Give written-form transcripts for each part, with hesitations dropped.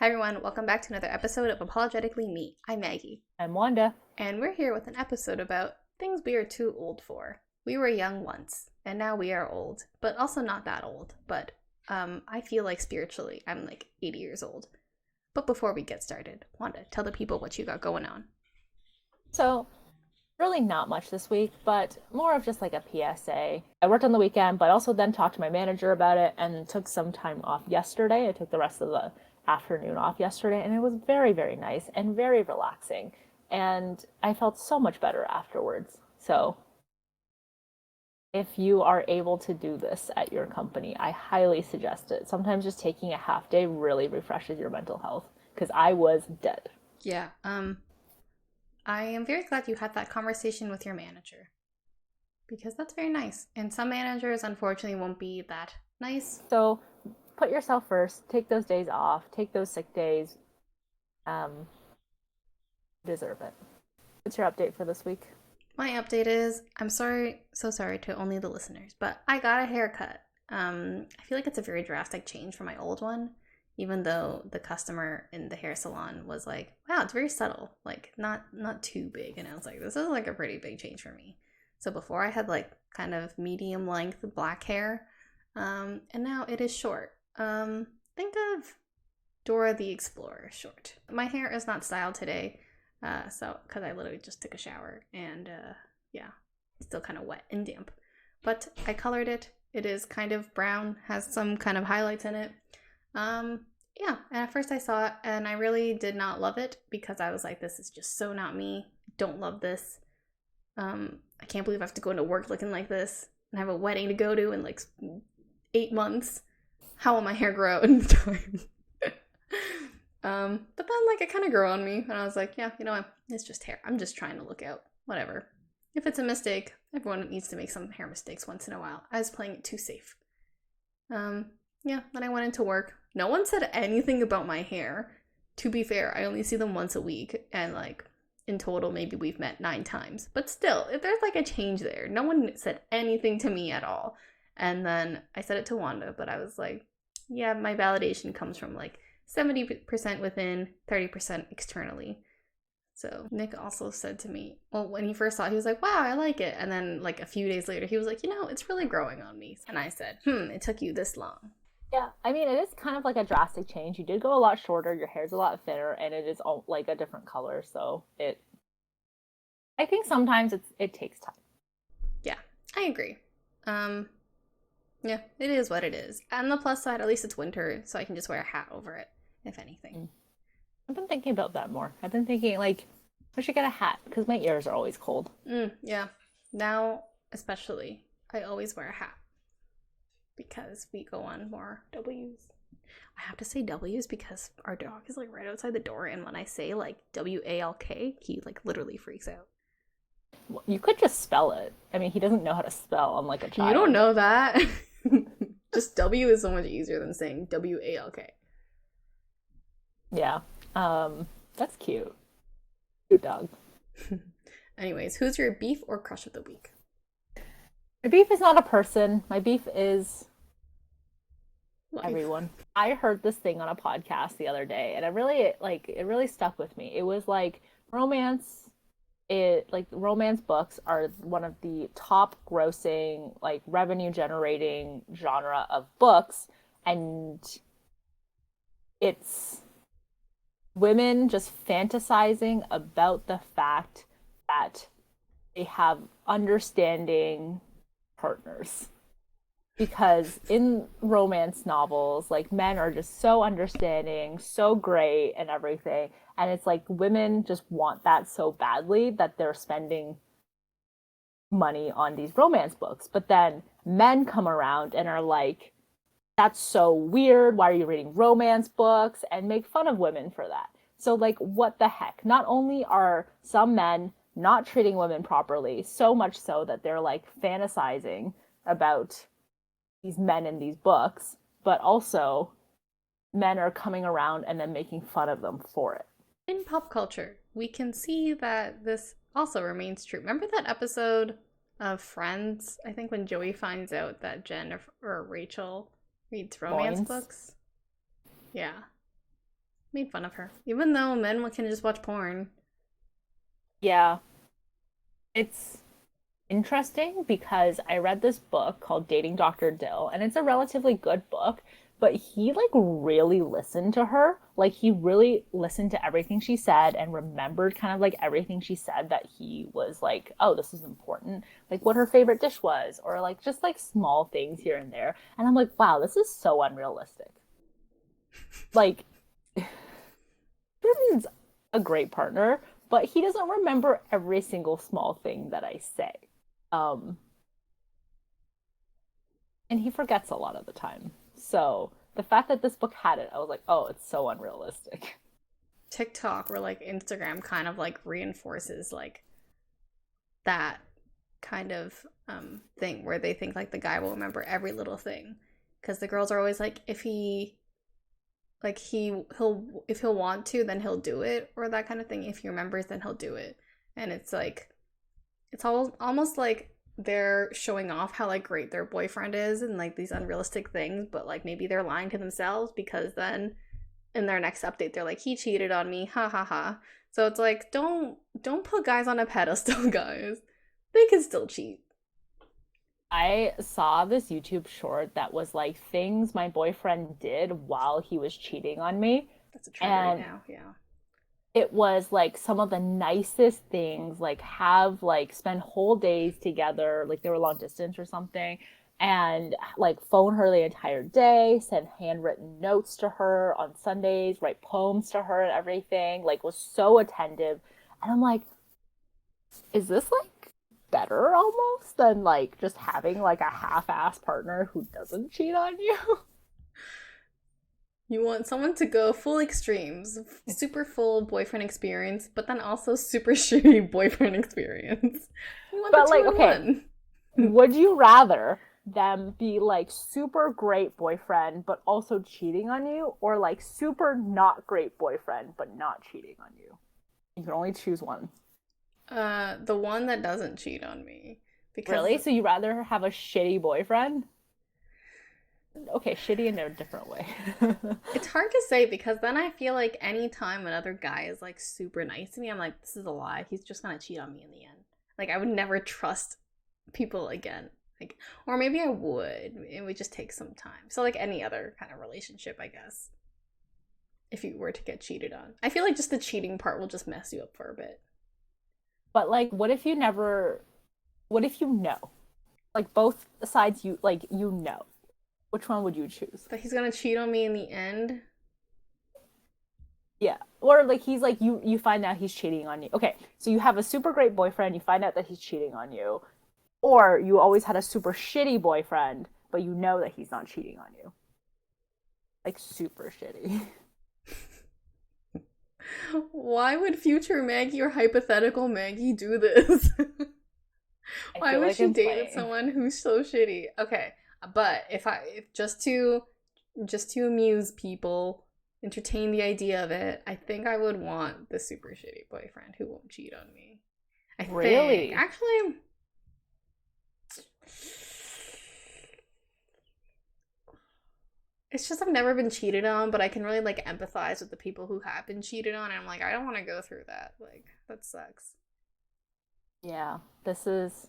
Hi everyone, welcome back to another episode of Apologetically Me. I'm Maggie. I'm Wanda. And we're here with an episode about things we are too old for. We were young once, and now we are old, but also not that old. But I feel like spiritually I'm like 80 years old. But before we get started, Wanda, tell the people what you got going on. So, really not much this week, but more of just like a PSA. I worked on the weekend, but also then talked to my manager about it and took some time off yesterday. I took the rest of the afternoon off yesterday, and it was very, very nice and very relaxing. And I felt so much better afterwards. So, if you are able to do this at your company, I highly suggest it. Sometimes just taking a half day really refreshes your mental health because I was dead. Yeah, I am very glad you had that conversation with your manager. Because that's very nice. And some managers, unfortunately, won't be that nice. So put yourself first. Take those days off. Take those sick days. Um, deserve it. What's your update for this week? My update is I'm sorry, so sorry to only the listeners, but I got a haircut. I feel like it's a very drastic change from my old one, even though the customer in the hair salon was like, "Wow, it's very subtle, like not too big," and I was like, "This is like a pretty big change for me." So before I had like kind of medium length black hair, and now it is short. Think of Dora the Explorer short. My hair is not styled today. So, because I literally just took a shower and yeah, it's still kind of wet and damp. But I colored it. It is kind of brown, has some kind of highlights in it. Yeah, and at first I saw it and I really did not love it because I was like, this is just so not me. Don't love this. I can't believe I have to go into work looking like this and I have a wedding to go to in like 8 months. How will my hair grow in time? But then like it kind of grew on me and I was like, yeah, you know what? It's just hair. I'm just trying to look out. Whatever. If it's a mistake, everyone needs to make some hair mistakes once in a while. I was playing it too safe. Yeah, then I went into work. No one said anything about my hair. To be fair, I only see them once a week and like in total maybe we've met 9 times. But still, if there's like a change there, no one said anything to me at all. And then I said it to Wanda, but I was like, yeah, my validation comes from like 70% within, 30% externally. So Nick also said to me, well, when he first saw it, he was like, wow, I like it. And then like a few days later, he was like, it's really growing on me. And I said, it took you this long. Yeah, I mean, it is kind of like a drastic change. You did go a lot shorter, your hair's a lot thinner, and it is all, like a different color. So I think sometimes it takes time. Yeah, I agree. Um, yeah, it is what it is. On the plus side, at least it's winter, so I can just wear a hat over it, if anything. I've been thinking about that more. I've been thinking, like, I should get a hat because my ears are always cold. Yeah. Now, especially, I always wear a hat because we go on more W's. I have to say W's because our dog is like right outside the door, and when I say like WALK, he like literally freaks out. You could just spell it. I mean, he doesn't know how to spell, unlike a child. You don't know that. Just W is so much easier than saying WALK. Yeah. That's cute. Cute dog. Anyways, who's your beef or crush of the week? My beef is not a person. My beef is Life. everyone. I heard this thing on a podcast the other day, and it really stuck with me. It was like romance books are one of the top grossing, like revenue generating genre of books, and it's women just fantasizing about the fact that they have understanding partners. Because in romance novels, like men are just so understanding, so great, and everything. And it's like women just want that so badly that they're spending money on these romance books. But then men come around and are like, that's so weird. Why are you reading romance books? And make fun of women for that. So, like, what the heck? Not only are some men not treating women properly, so much so that they're like fantasizing about these men in these books, but also men are coming around and then making fun of them for it. In pop culture, we can see that this also remains true. Remember that episode of Friends? I think when Joey finds out that Jen or Rachel reads romance books. Yeah. Made fun of her. Even though men can just watch porn. Yeah. It's interesting because I read this book called Dating Dr. Dill, and it's a relatively good book, but he like really listened to her. Like he really listened to everything she said and remembered kind of like everything she said that he was like, oh, this is important. Like what her favorite dish was, or like just like small things here and there. And I'm like, wow, this is so unrealistic. Like Jordan's a great partner, but he doesn't remember every single small thing that I say. Um, and he forgets a lot of the time. So the fact that this book had it, I was like, oh, it's so unrealistic. TikTok or like Instagram kind of like reinforces like that kind of thing where they think like the guy will remember every little thing because the girls are always like if he like he'll if he'll want to then he'll do it or that kind of thing. If he remembers then he'll do it. And it's like it's almost like they're showing off how like great their boyfriend is and like these unrealistic things, but like maybe they're lying to themselves because then in their next update they're like he cheated on me, ha ha ha. So it's like don't put guys on a pedestal, guys. They can still cheat. I saw this YouTube short that was like things my boyfriend did while he was cheating on me. That's a trend right And now. Yeah. it was like some of the nicest things, like have like spend whole days together, like they were long distance or something, and like phone her the entire day, send handwritten notes to her on Sundays, write poems to her and everything, like was so attentive. And I'm like, is this like better almost than like just having like a half-ass partner who doesn't cheat on you? You want someone to go full extremes, super full boyfriend experience, but then also super shitty boyfriend experience. You want But the two like, in okay, one. would you rather them be like super great boyfriend but also cheating on you, or like super not great boyfriend but not cheating on you? You can only choose one. The one that doesn't cheat on me because Really? So you rather have a shitty boyfriend? Okay, shitty in a different way. it's hard to say because then I feel like anytime another guy is like super nice to me, I'm like, this is a lie. He's just gonna cheat on me in the end. Like I would never trust people again. Like, or maybe I would. It would just take some time. So like any other kind of relationship, I guess. If you were to get cheated on, I feel like just the cheating part will just mess you up for a bit. But like, what if you never? What if you know? Like both sides, you like you know. Which one would you choose? That he's gonna cheat on me in the end. Yeah. Or like he's like you find out he's cheating on you. Okay. So you have a super great boyfriend, you find out that he's cheating on you. Or you always had a super shitty boyfriend, but you know that he's not cheating on you. Like super shitty. Why would future Maggie or hypothetical Maggie do this? I Why feel would like she I'm date playing. someone who's so shitty? Okay, but if just to amuse people, entertain the idea of it, I think I would want the super shitty boyfriend who won't cheat on me. I think Really? actually it's just I've never been cheated on, but I can really like empathize with the people who have been cheated on. And I'm like, I don't want to go through that. Like, that sucks. Yeah. This is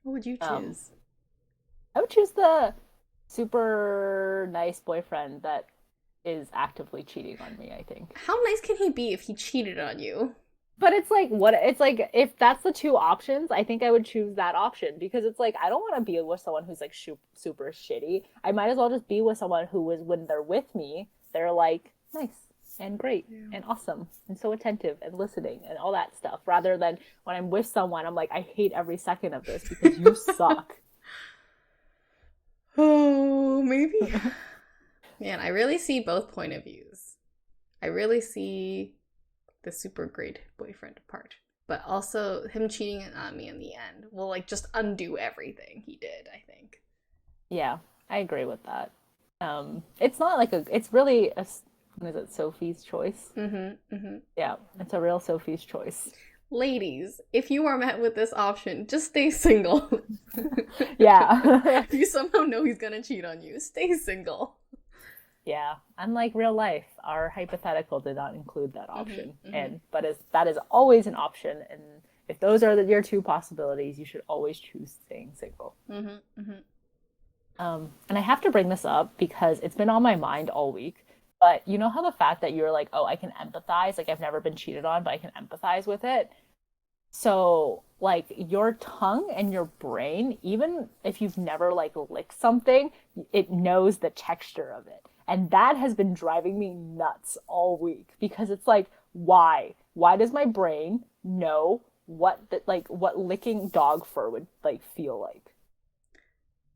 What would you um choose? I would choose the super nice boyfriend that is actively cheating on me, I think. How nice can he be if he cheated on you? But it's like if that's the two options, I think I would choose that option because it's like I don't want to be with someone who's like super shitty. I might as well just be with someone who is when they're with me, they're like nice and great Yeah. and awesome and so attentive and listening and all that stuff rather than when I'm with someone I'm like I hate every second of this because you suck. Oh, maybe. Man, I really see both point of views. I really see the super great boyfriend part, but also him cheating on me in the end will like just undo everything he did, I think. Yeah, I agree with that. It's not like it's really a, what is it, Sophie's choice? Mm-hmm. Mm-hmm. Yeah, it's a real Sophie's choice. Ladies, if you are met with this option, just stay single. Yeah. If you somehow know he's gonna cheat on you, stay single. Yeah, unlike real life, our hypothetical did not include that Mm-hmm, option, mm-hmm, and that is always an option. And if those are your two possibilities, you should always choose staying single. mm-hmm, mm-hmm. And I have to bring this up because it's been on my mind all week. But you know how the fact that you're like, oh, I can empathize, like I've never been cheated on, but I can empathize with it. So, like your tongue and your brain, even if you've never like licked something, it knows the texture of it. And that has been driving me nuts all week because it's like, why? Why does my brain know what licking dog fur would like feel like?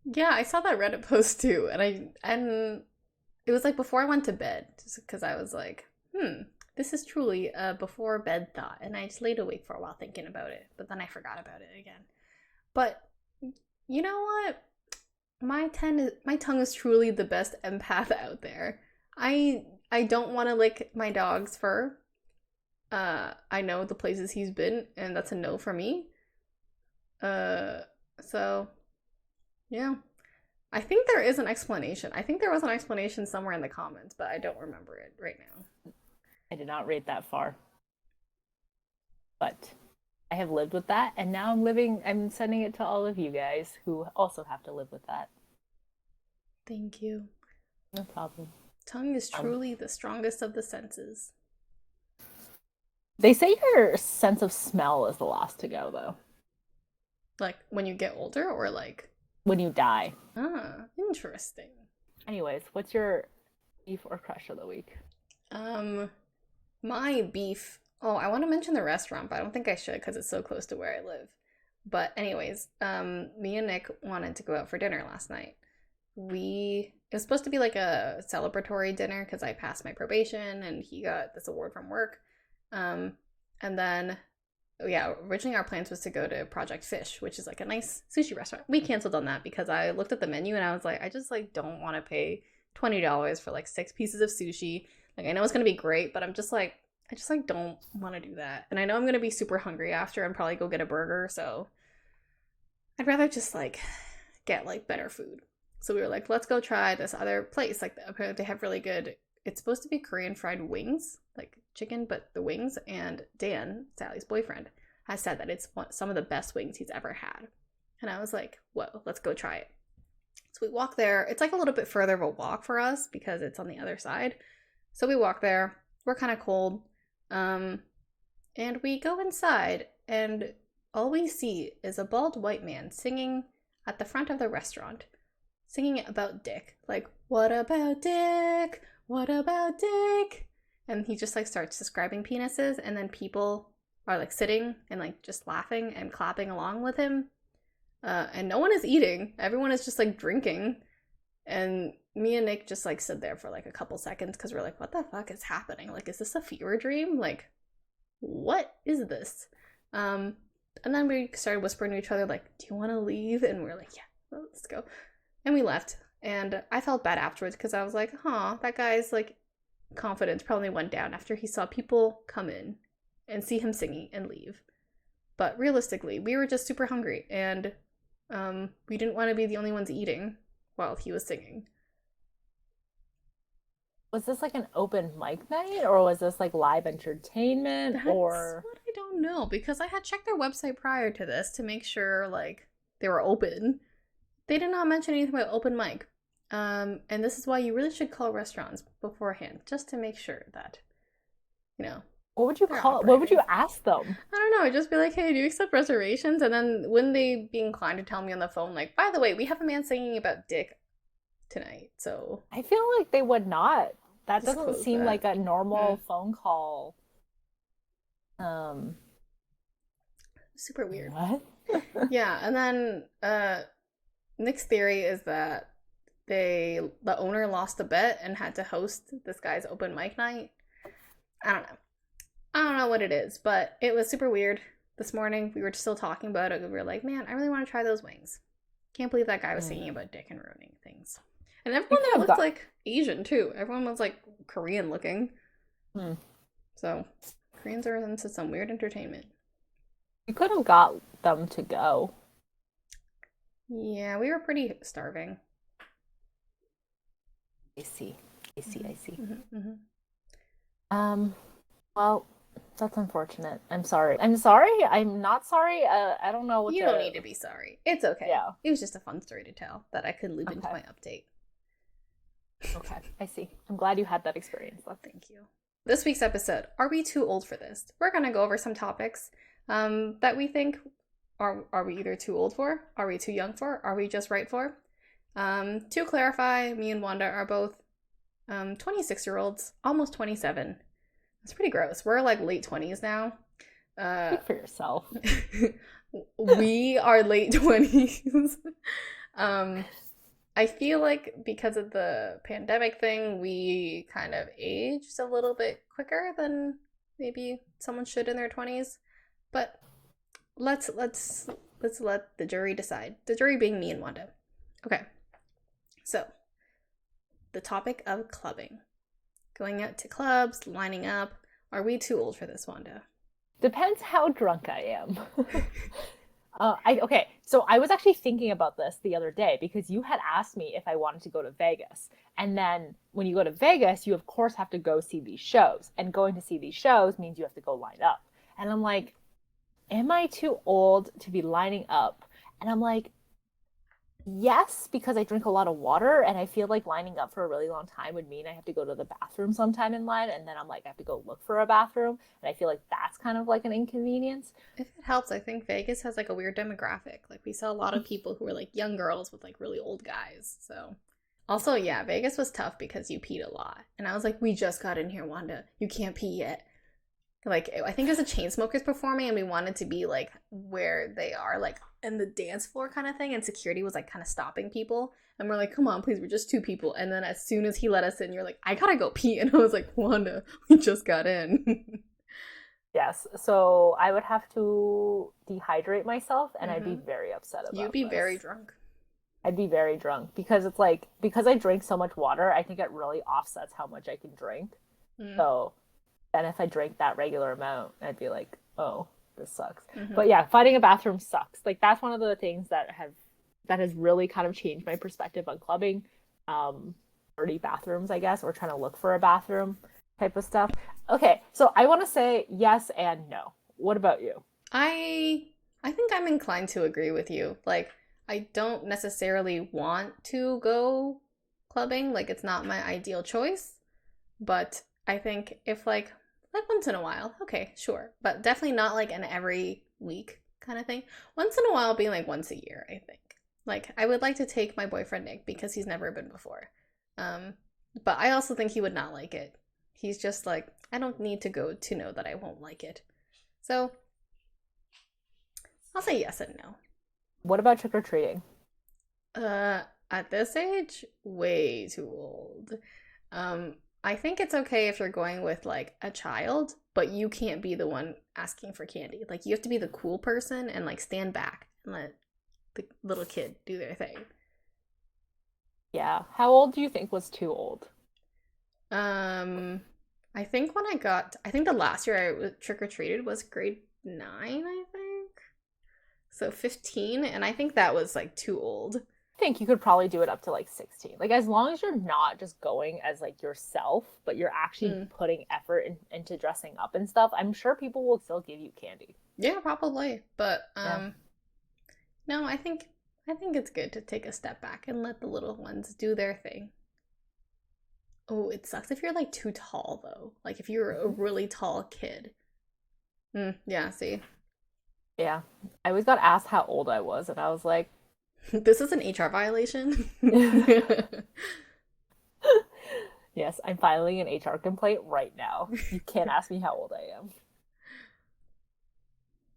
Yeah, I saw that Reddit post too, and it was like before I went to bed, just because I was like, this is truly a before bed thought, and I just laid awake for a while thinking about it, but then I forgot about it again. But you know what? My tongue is truly the best empath out there. I don't want to lick my dog's fur. I know the places he's been, and that's a no for me. Uh, so yeah. I think there is an explanation. I think there was an explanation somewhere in the comments, but I don't remember it right now. I did not rate that far, but I have lived with that, and now I'm sending it to all of you guys who also have to live with that. Thank you. No problem. Tongue is Um, truly the strongest of the senses. they say your sense of smell is the last to go, though, Like when you get older, or like, when you die. interesting. Anyways, what's your beef or crush of the week? Um, my beef. Oh, I want to mention the restaurant, but I don't think I should because it's so close to where I live. But anyways, me and Nick wanted to go out for dinner last night. It was supposed to be like a celebratory dinner because I passed my probation and he got this award from work. Um, and then yeah, originally our plans was to go to Project Fish, which is like a nice sushi restaurant. We canceled on that because I looked at the menu and I was like, I just like don't want to pay $20 for like 6 pieces of sushi. Like I know it's gonna be great, but I just like don't want to do that. And I know I'm gonna be super hungry after and probably go get a burger, so I'd rather just like get like better food. So we were like, let's go try this other place. Like apparently they have really good. It's supposed to be Korean fried wings, like chicken, but the wings. And Dan, Sally's boyfriend, has said that it's some of the best wings he's ever had. And I was like, whoa, let's go try it. So we walk there. It's like a little bit further of a walk for us because it's on the other side. So we walk there. We're kind of cold. Um, and we go inside, and all we see is a bald white man singing at the front of the restaurant, singing about Dick. Like, what about Dick? What about Dick? And he just like starts describing penises, and then people are like sitting and like just laughing and clapping along with him. And no one is eating. Everyone is just like drinking. And me and Nick just like stood there for like a couple seconds because we're like, what the fuck is happening? Like, is this a fever dream? Like, what is this? And then we started whispering to each other, like, do you want to leave? And we're like, yeah, let's go. And we left. And I felt bad afterwards because I was like, huh, that guy's like confidence probably went down after he saw people come in and see him singing and leave. But realistically, we were just super hungry and we didn't want to be the only ones eating while he was singing. Was this like an open mic night or was this like live entertainment That's or what I don't know because I had checked their website prior to this to make sure like they were open. They did not mention anything about open mic. And this is why you really should call restaurants beforehand, just to make sure that, you know, what would you they're call it? What would operating. you ask them? I don't know. I'd just be like, hey, do you accept reservations? And then wouldn't they be inclined to tell me on the phone, like, by the way, we have a man singing about dick tonight, so I feel like they would not. That doesn't disclose seem like that. a normal Mm, phone call. Um, super weird. what? Yeah, and then Nick's theory is that the owner lost a bet and had to host this guy's open mic night. I don't know. I don't know what it is, but it was super weird. This morning we were still talking about it. We were like, man, I really want to try those wings. Can't believe that guy was singing about dick and ruining things. And You everyone could there have looked got. like Asian too. Everyone was like Korean looking. Hmm. So Koreans are into some weird entertainment. You could have got them to go. Yeah, we were pretty starving. I see. I see, I see. Mm-hmm. Um, well, that's unfortunate. I'm sorry. I'm sorry. I'm not sorry. I don't know what You don't to. need to be sorry. It's okay. Yeah. It was just a fun story to tell that I could loop into Okay. my update. Okay. I see. I'm glad you had that experience. Thank you. This week's episode, Are We Too Old for This? We're going to go over some topics that we think are we either too old for? Are we too young for? Are we just right for? To clarify, me and Wanda are both 26-year-olds, almost 27. It's pretty gross. We're like late 20s now. Speak for yourself. We are late 20s. um, I feel like because of the pandemic thing, we kind of aged a little bit quicker than maybe someone should in their 20s. But let's let the jury decide. The jury being me and Wanda. Okay. So, the topic of clubbing. Going out to clubs, lining up. Are we too old for this, Wanda? Depends how drunk I am. Okay, so I was actually thinking about this the other day because you had asked me if I wanted to go to Vegas. And then when you go to Vegas, you of course have to go see these shows. And going to see these shows means you have to go line up. And I'm like, am I too old to be lining up? And I'm like, yes, because I drink a lot of water and I feel like lining up for a really long time would mean I have to go to the bathroom sometime in line and then I'm like I have to go look for a bathroom and I feel like that's kind of like an inconvenience. If it helps, I think Vegas has like a weird demographic. Like we saw a lot of people who were like young girls with like really old guys. So also, yeah, Vegas was tough because you peed a lot. And I was like, we just got in here, Wanda. You can't pee yet. Like I think it was the Chainsmokers performing and we wanted to be like where they are, like in the dance floor kind of thing, and security was like kind of stopping people and we're like, come on, please, we're just two people. And then as soon as he let us in, you're like, I gotta go pee. And I was like, Wanda, we just got in. Yes, so I would have to dehydrate myself and I'd be Mm-hmm. very upset You'd about be very this. drunk. I'd be very drunk because it's like because I drink so much water, I think it really offsets how much I can drink. Mm. So then if I drank that regular amount, I'd be like, oh, this sucks. Mm-hmm. But yeah, finding a bathroom sucks. Like that's one of the things that has really kind of changed my perspective on clubbing. Dirty bathrooms, I guess, or trying to look for a bathroom type of stuff. Okay, so I want to say yes and no. What about you? I I think I'm inclined to agree with you. Like I don't necessarily want to go clubbing, like it's not my ideal choice, but I think if like once in a while, okay, sure, but definitely not like an every week kind of thing. Once in a while being like once a year, I think. Like I would like to take my boyfriend Nick because he's never been before. Um but I also think he would not like it. He's just like I don't need to go to know that I won't like it. So I'll say yes and no. What about trick or treating? At this age, way too old. Um, I think it's okay if you're going with like a child, but you can't be the one asking for candy. Like you have to be the cool person and like stand back and let the little kid do their thing. Yeah. How old do you think was too old? Um, I think I think the last year I was trick or treated was grade 9, I think. So 15, and I think that was like too old. I think you could probably do it up to like 16. Like as long as you're not just going as like yourself, but you're actually Mm. putting effort into dressing up and stuff, I'm sure people will still give you candy. Yeah, probably. But Yeah. no, I think it's good to take a step back and let the little ones do their thing. Oh, it sucks if you're like too tall though. Like if you're a Mhm. really tall kid. Yeah, see. Yeah. I always got asked how old I was, and I was like, This is an HR violation. yes, I'm filing an HR complaint right now. You can't ask me how old I am.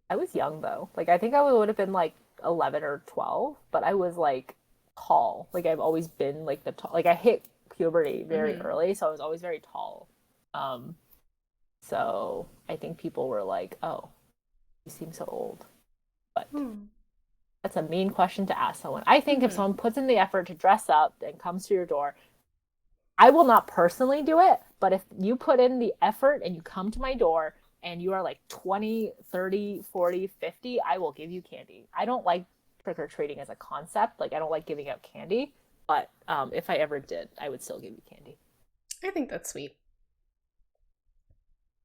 I was young though. Like I think I would have been like 11 or 12, but I was like tall. Like I've always been like the tall. Like I hit puberty very Hmm. early, so I was always very tall. Um, so I think people were like, "Oh, you seem so old." But Hmm. that's a mean question to ask someone. I think if Hmm. someone puts in the effort to dress up and comes to your door, I will not personally do it, but if you put in the effort and you come to my door and you are like 20, 30, 40, 50, I will give you candy. I don't like trick or treating as a concept. Like, I don't like giving out candy, but if I ever did, I would still give you candy. I think that's sweet.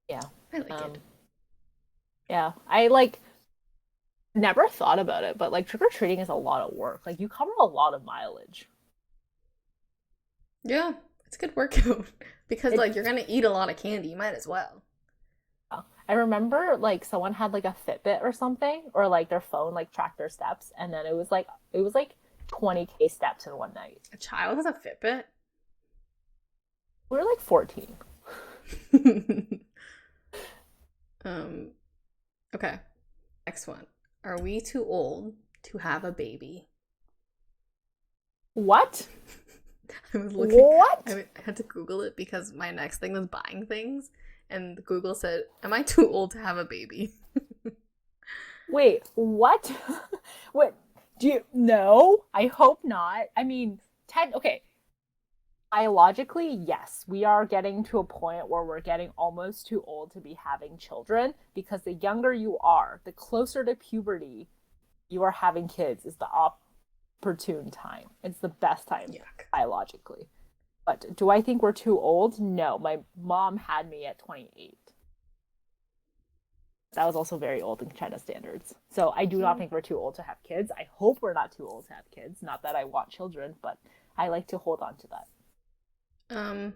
Yeah. I like Um, it. yeah. I like never thought about it, but like trick or treating is a lot of work. Like you cover a lot of mileage. Yeah, it's a good workout because It like you're gonna eat a lot of candy. You might as well. I remember like someone had like a Fitbit or something, or like their phone like tracked their steps, and then it was like 20K steps in one night. A child has a Fitbit. We were like 14. um. Okay. Next one. Are we too old to have a baby? What? I was looking. What? I had to Google it because my next thing was buying things, and Google said, "Am I too old to have a baby?" Wait, what? What? Do you no? I hope not. I mean, okay. Biologically, yes, we are getting to a point where we're getting almost too old to be having children because the younger you are, the closer to puberty you are having kids is the opportune time. It's the best time Yuck. biologically. But do I think we're too old? No. My mom had me at 28. That was also very old in China standards. So I do not think we're too old to have kids. I hope we're not too old to have kids. Not that I want children, but I like to hold on to that. Um,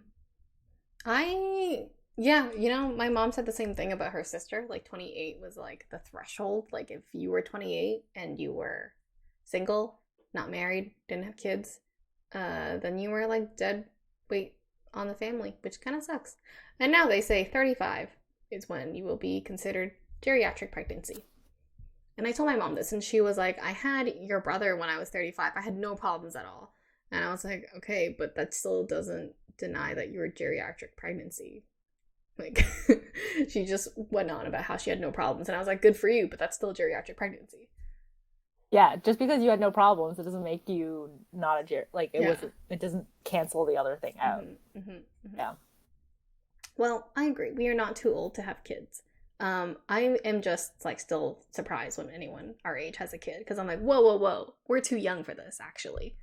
I yeah, my mom said the same thing about her sister. Like 28 was like the threshold. Like if you were 28 and you were single, not married, didn't have kids, then you were like dead weight on the family, which kind of sucks. And now they say 35 is when you will be considered geriatric pregnancy. And I told my mom this, and she was like, I had your brother when I was 35. I had no problems at all. And I was like, okay, but that still doesn't deny that you were geriatric pregnancy. Like, she just went on about how she had no problems. And I was like, good for you, but that's still geriatric pregnancy. Yeah, just because you had no problems, it doesn't make you not a like it Yeah. wasn't. It doesn't cancel the other thing out. Mm-hmm, mm-hmm, mm-hmm. Yeah. Well, I agree. We are not too old to have kids. I am just like still surprised when anyone our age has a kid because I'm like, whoa, whoa, whoa, we're too young for this, actually.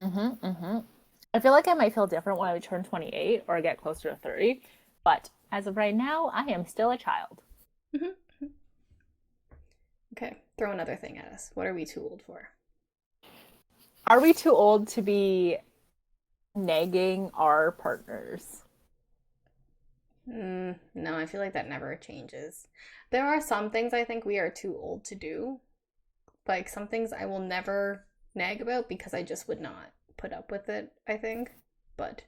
I feel like I might feel different when I turn 28 or get closer to 30, but as of right now, I am still a child. Mm-hmm. Okay, throw another thing at us. What are we too old for? Are we too old to be nagging our partners? No, I feel like that never changes. There are some things I think we are too old to do. Like some things I will never nag about because I just would not put up with it, I think. But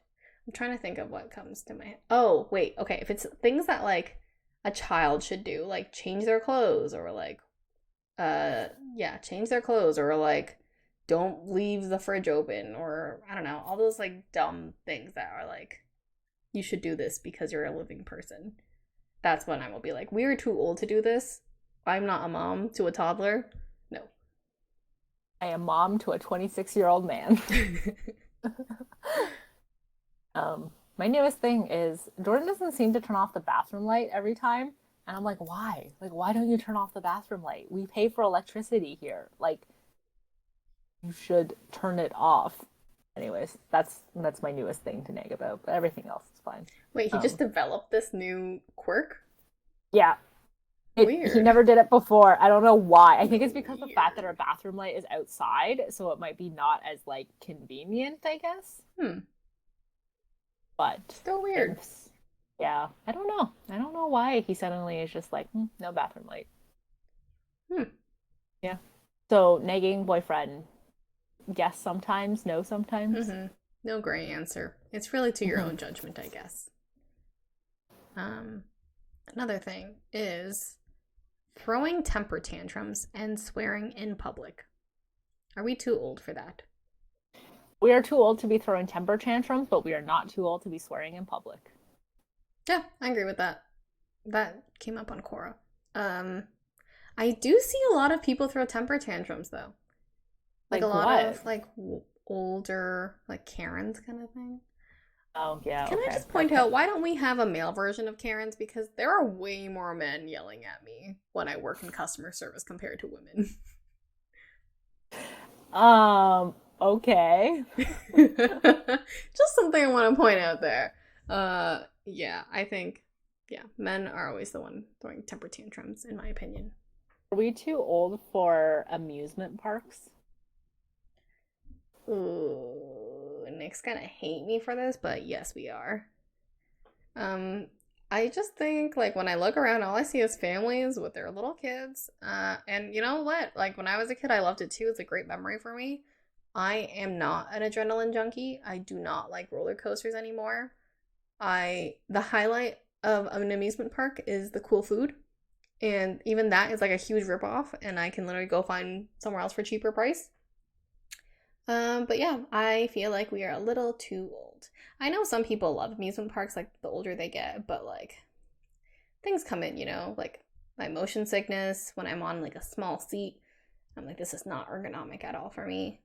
I'm trying to think of what comes to my head. Oh, wait. Okay, if it's things that like a child should do, like change their clothes or like yeah, change their clothes or like don't leave the fridge open or I don't know, all those like dumb things that are like you should do this because you're a living person. That's when I will be like, we are too old to do this. I'm not a mom to a toddler. No. I am mom to a 26-year-old man. My newest thing is Jordan doesn't seem to turn off the bathroom light every time. And I'm like, why? Like, why don't you turn off the bathroom light? We pay for electricity here. Like, you should turn it off. Anyways, that's my newest thing to nag about, but everything else is fine. Wait, he just Um, developed this new quirk? yeah, he Weird. never did it before. I don't know why. I think it's because the fact that our bathroom light is outside, so it might be not as like convenient, I guess. Hmm. But Still weird. it's yeah, I don't know. I don't know why he suddenly is just like no bathroom light. Hmm. Yeah. So nagging boyfriend, yes sometimes, no sometimes. Mm-hmm. No gray answer. It's really to your Mm-hmm. own judgment, I guess. Um, Another thing is throwing temper tantrums and swearing in public. Are we too old for that? We are too old to be throwing temper tantrums, but we are not too old to be swearing in public. Yeah, I agree with that. That came up on Quora. Um, I do see a lot of people throw temper tantrums though. Like a Like lot what? of like older like Karens kind of thing. Oh yeah, Can I okay. just point out why don't we have a male version of Karens because there are way more men yelling at me when I work in customer service compared to women. Okay. Just something I want to point out there. Yeah, I think, yeah, men are always the one throwing temper tantrums, in my opinion. Are we too old for amusement parks? Ooh, Nick's gonna hate me for this, but yes, we are. Um, I just think like when I look around, all I see is families with their little kids. And you know what? Like when I was a kid, I loved it too. It's a great memory for me. I am not an adrenaline junkie. I do not like roller coasters anymore. The highlight of an amusement park is the cool food. And even that is like a huge ripoff, and I can literally go find somewhere else for cheaper price. But yeah, I feel like we are a little too old. I know some people love amusement parks like the older they get, but like things come in, like my motion sickness when I'm on like a small seat. I'm like, this is not ergonomic at all for me.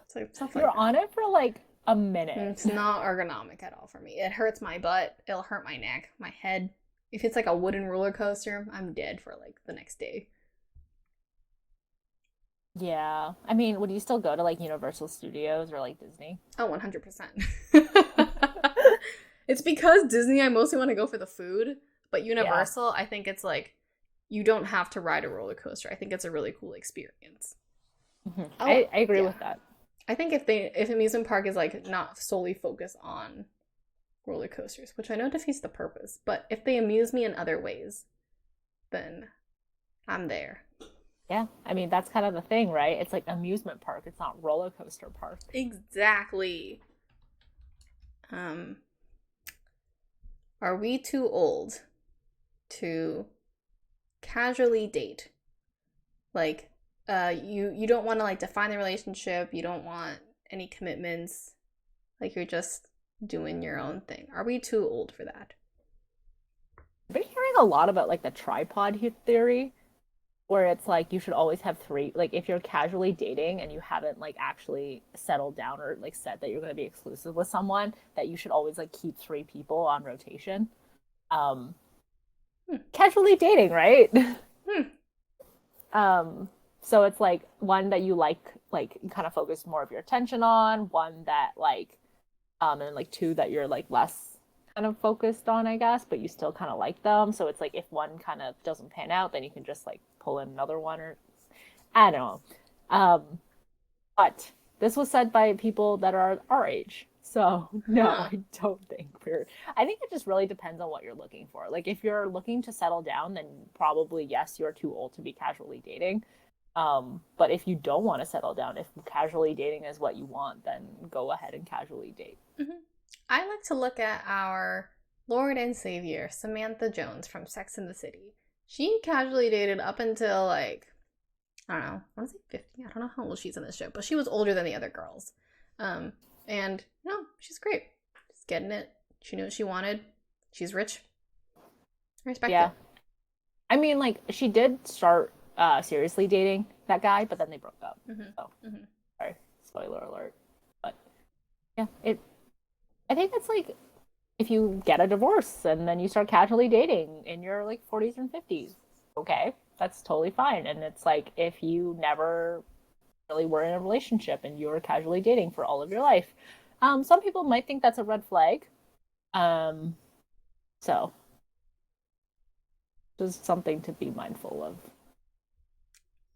So stuff You're like that. on it for like a minute. It's not ergonomic at all for me. It hurts my butt. It'll hurt my neck, my head. If it's like a wooden roller coaster, I'm dead for like the next day. Yeah. I mean, would you still go to like Universal Studios or like Disney? Oh, 100%. It's because Disney, I mostly want to go for the food, but Yeah. Universal, I think it's like you don't have to ride a roller coaster. I think it's a really cool experience. Oh, I agree yeah. with that. I think if amusement park is like not solely focused on roller coasters, which I know defeats the purpose, but if they amuse me in other ways, then I'm there. Yeah. I mean, that's kind of the thing, right? It's like amusement park. It's not roller coaster park. Exactly. Um, are we too old to casually date? Like, you don't want to like define the relationship. You don't want any commitments. Like you're just doing your own thing. Are we too old for that? I've been hearing a lot about like the tripod theory, where it's like you should always have three. Like if you're casually dating and you haven't like actually settled down or like said that you're going to be exclusive with someone, that you should always like keep three people on rotation. Um, Hmm. Casually dating, right? Hmm. um, so it's like one that you like you kind of focus more of your attention on, one that like, and like two that you're like less kind of focused on, I guess, but you still kind of like them. So it's like if one kind of doesn't pan out, then you can just like pull in another one, or I don't know. But this was said by people that are our age. So no, Huh. I don't think we're. I think it just really depends on what you're looking for. Like if you're looking to settle down, then probably yes, you're too old to be casually dating. But if you don't want to settle down, if casually dating is what you want, then go ahead and casually date. Mhm. I like to look at our Lord and Savior, Samantha Jones from Sex and the City. She casually dated up until like, I don't know, I want to say 50. I don't know how old she's in this show, but she was older than the other girls. Um, and no, she's great. She's getting it. She knew what she wanted. She's rich. I respect Yeah, it. I mean, like she did start seriously dating that guy, but then they broke up. Hmm. So Hmm. sorry, spoiler alert. But yeah, it. I think it's like if you get a divorce and then you start casually dating in your like 40s and 50s, okay, that's totally fine. And it's like if you never really were in a relationship and you were casually dating for all of your life, some people might think that's a red flag. Um, so just something to be mindful of.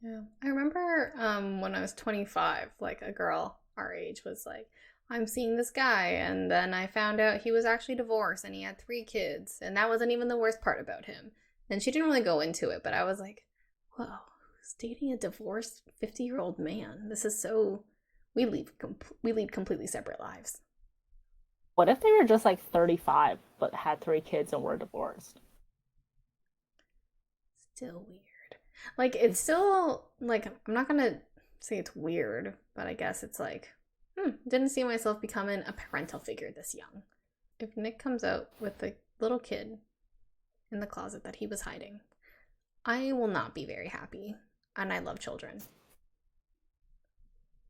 Yeah. I remember when I was 25, like a girl our age was like, I'm seeing this guy, and then I found out he was actually divorced and he had three kids, and that wasn't even the worst part about him. And she didn't really go into it, but I was like, whoa, who's dating a divorced 50-year-old man? This is so we lead completely separate lives. What if they were just like 35 but had three kids and were divorced? Still weird. Like it's still like I'm not gonna say it's weird, but I guess it's like, didn't see myself becoming a parental figure this young. If Nick comes out with a little kid in the closet that he was hiding, I will not be very happy. And I love children.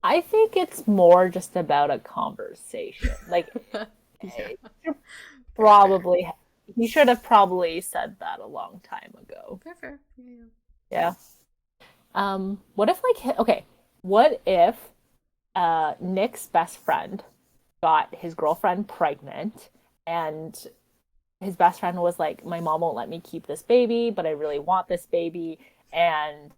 I think it's more just about a conversation. Like, Yeah, hey, fair, fair, probably he should have probably said that a long time ago. fair, fair. Yeah. Yeah. What if like okay, what if Nick's best friend got his girlfriend pregnant, and his best friend was like, my mom won't let me keep this baby, but I really want this baby. And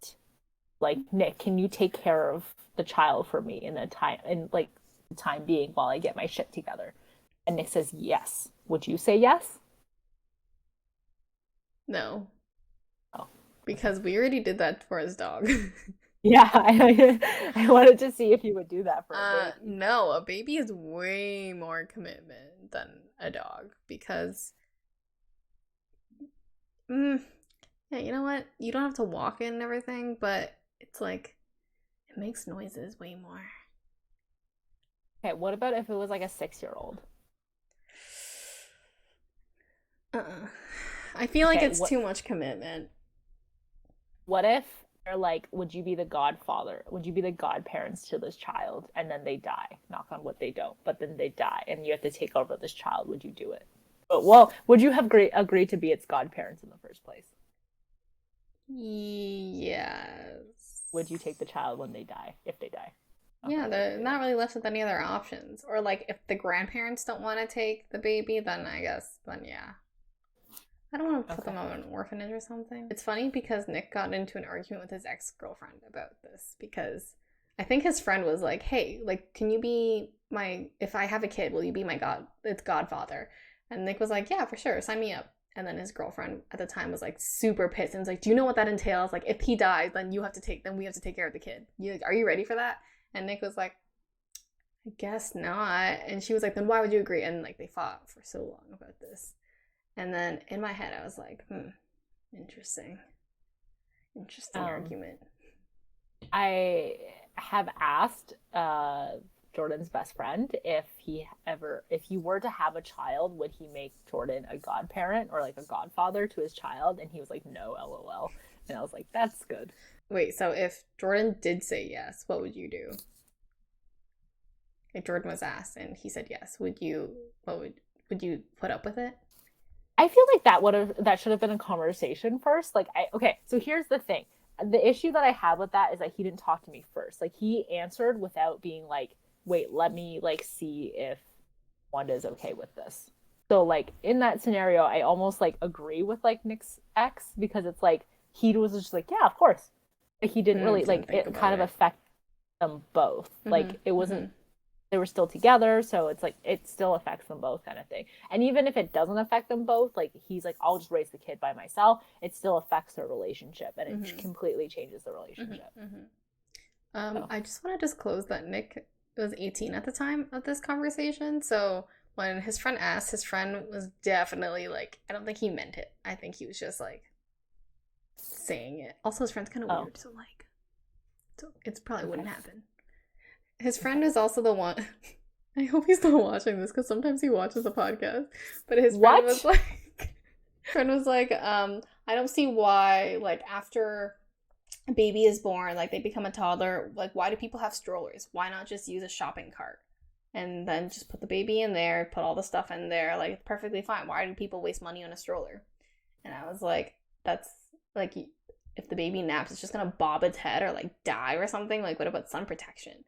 like, Nick, can you take care of the child for me in like the time being while I get my shit together? And Nick says yes. Would you say yes? No, Oh, because we already did that for his dog. yeah. I wanted to see if you would do that for a baby. No, a baby is way more commitment than a dog because, yeah, you know what? You don't have to walk in and everything, but it's like it makes noises way more. Okay, what about if it was like a 6-year-old? I feel like Okay, it's too much commitment. what if they're like, would you be the godfather? Would you be the godparents to this child? And then they die. Knock on wood, they don't. But then they die, and you have to take over this child. Would you do it? But, well, would you have agreed to be its godparents in the first place? Yes. Would you take the child when they die, if they die? Yeah, they're not really left with any other options. Or like if the grandparents don't want to take the baby, then I guess then yeah. I don't want to put them on an orphanage or something. It's funny because Nick got into an argument with his ex-girlfriend about this because I think his friend was like, "Hey, like, can you be my if I have a kid, will you be my godfather?" And Nick was like, "Yeah, for sure, sign me up." And then his girlfriend at the time was like super pissed and was like, "Do you know what that entails? Like, if he dies, then we have to take care of the kid. Are you ready for that?" And Nick was like, "I guess not." And she was like, "Then why would you agree?" And like they fought for so long about this. And then in my head, I was like, interesting. Interesting argument. I have asked Jordan's best friend if you were to have a child, would he make Jordan a godparent or like a godfather to his child? And he was like, no, LOL. And I was like, that's good. Wait, so if Jordan did say yes, what would you do? If Jordan was asked and he said yes, would you put up with it? I feel like that should have been a conversation first. Okay, so here's the thing. The issue that I have with that is that he didn't talk to me first. Like he answered without being like, wait, let me like see if Wanda is okay with this. So like in that scenario, I almost like agree with like Nick's ex because it's like he was just like, yeah, of course. Like he didn't really like it kind of affect them both. Like it wasn't they were still together, so it's like it still affects them both kind of thing. And even if it doesn't affect them both, like he's like, I'll just raise the kid by myself, it still affects their relationship and it completely changes the relationship. I just want to disclose that Nick was 18 at the time of this conversation, so when his friend asked, his friend was definitely like, I don't think he meant it. I think he was just like saying it. Also, his friend's kind of weird, so it probably wouldn't happen. His friend is also the one. I hope he's not watching this because sometimes he watches the podcast. But his friend was like, I don't see why, like, after a baby is born, like, they become a toddler, like, why do people have strollers? Why not just use a shopping cart? And then just put the baby in there, put all the stuff in there, like, it's perfectly fine. Why do people waste money on a stroller? And I was like, that's, like, if the baby naps, it's just gonna bob its head or, like, die or something. Like, what about sun protection?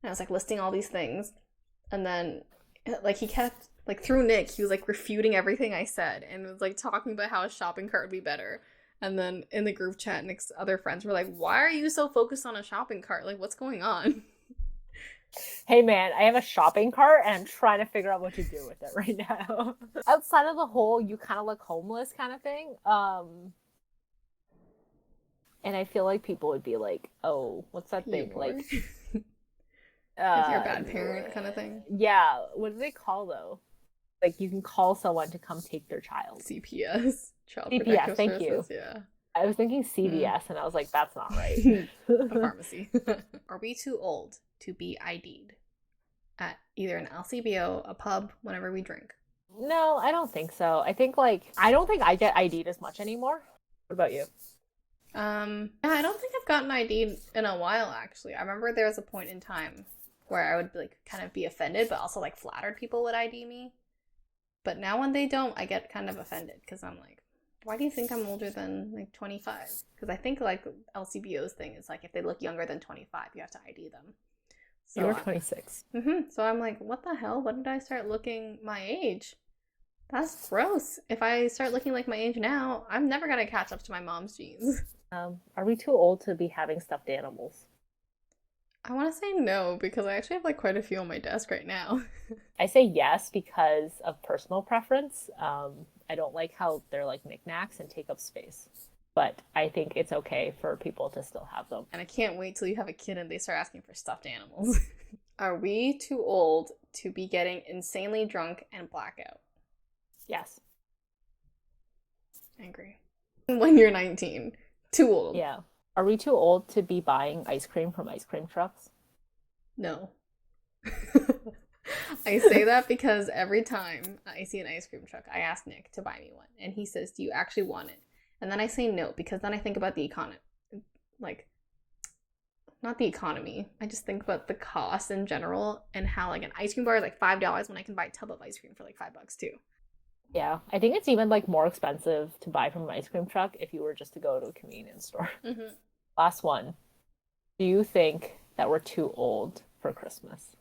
And I was like listing all these things. And then like he kept like through Nick, he was like refuting everything I said and was like talking about how a shopping cart would be better. And then in the group chat, Nick's other friends were like, why are you so focused on a shopping cart? Like, what's going on? Hey man, I have a shopping cart and I'm trying to figure out what to do with it right now. Outside of the whole you kind of look homeless kind of thing, and I feel like people would be like, oh, what's that thing? Like if you're a bad parent kind of thing. Yeah, what do they call though? Like you can call someone to come take their child. CPS, Child CPS, Protective thank Services, you. Yeah. I was thinking CVS and I was like, that's not right. A pharmacy. Are we too old to be ID'd at either an LCBO, a pub, whenever we drink? No, I don't think so. I don't think I get ID'd as much anymore. What about you? Yeah, I don't think I've gotten ID'd in a while actually. I remember there was a point in time where I would like kind of be offended, but also like flattered people would ID me. But now when they don't, I get kind of offended because I'm like, why do you think I'm older than like 25? Because I think like LCBO's thing is like if they look younger than 25, you have to ID them. You were So, 26. so I'm like, what the hell? When did I start looking my age? That's gross. If I start looking like my age now, I'm never gonna catch up to my mom's genes. Are we too old to be having stuffed animals? I want to say no because I actually have like quite a few on my desk right now. I say yes because of personal preference. I don't like how they're like knickknacks and take up space. But I think it's okay for people to still have them. And I can't wait till you have a kid and they start asking for stuffed animals. Are we too old to be getting insanely drunk and blackout? Yes. I agree. When you're 19. Too old. Yeah. Are we too old to be buying ice cream from ice cream trucks? No. I say that because every time I see an ice cream truck, I ask Nick to buy me one. And he says, do you actually want it? And then I say no because then I think about the economy. Like, not the economy. I just think about the cost in general and how like an ice cream bar is like $5 when I can buy a tub of ice cream for like $5 too. Yeah. I think it's even like more expensive to buy from an ice cream truck if you were just to go to a convenience store. Mm-hmm. Last one. Do you think that we're too old for Christmas?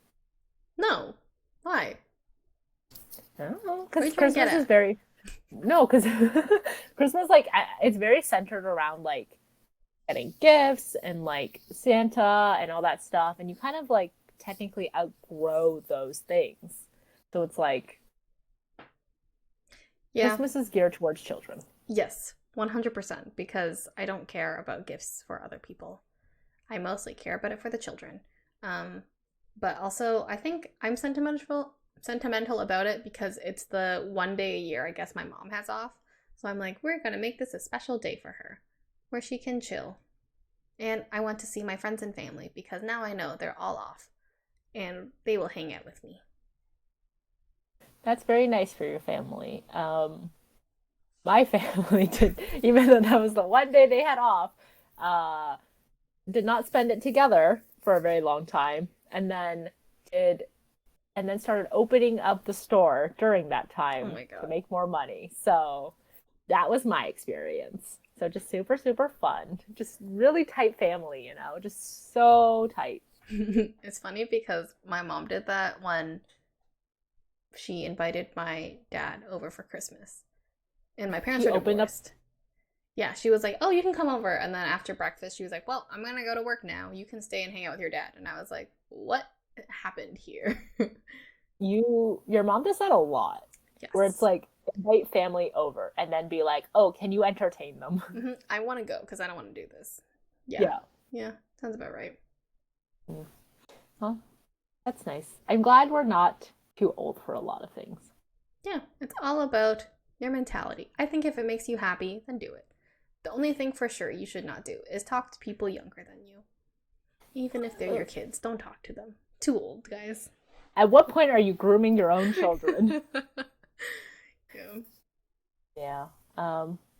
No. Why? I don't know. What are Because you trying to get Christmas is at? very. No, because Christmas, like, it's very centered around, like, getting gifts and, like, Santa and all that stuff. And you kind of, like, technically outgrow those things. So it's like, Yeah. Christmas is geared towards children. Yes. 100% because I don't care about gifts for other people. I mostly care about it for the children. But also I think I'm sentimental about it because it's the one day a year I guess my mom has off. So I'm like, we're gonna make this a special day for her where she can chill. And I want to see my friends and family because now I know they're all off and they will hang out with me. That's very nice for your family. My family did, even though that was the one day they had off, uh, did not spend it together for a very long time, and then did, and then started opening up the store during that Oh time my to god. make more money. So that was my experience. So just super, super fun. Just really tight family, just so tight. It's funny because my mom did that when she invited my dad over for Christmas. And my parents She are opened up. divorced. Yeah, she was like, "Oh, you can come over." And then after breakfast, she was like, "Well, I'm going to go to work now. You can stay and hang out with your dad." And I was like, "What happened here?" Your mom does that a lot, where it's Yes. like invite family over and then be like, "Oh, can you entertain them?" I want to go because I don't want to do this. Yeah. Yeah. Yeah, sounds about right. Mm. Well, that's nice. I'm glad we're not too old for a lot of things. Yeah, it's all about your mentality. I think if it makes you happy, then do it. The only thing for sure you should not do is talk to people younger than you. Even if they're your kids, don't talk to them. Too old, guys. At what point are you grooming your own children? Yeah. Yeah.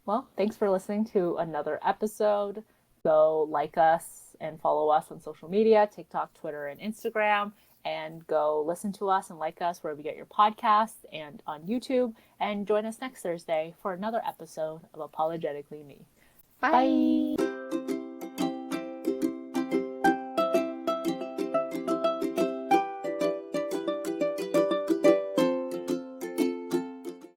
Well, thanks for listening to another episode. Go like us and follow us on social media, TikTok, Twitter, and Instagram. And go listen to us and like us wherever you get your podcasts and on YouTube. And join us next Thursday for another episode of Apologetically Me. Bye. Bye.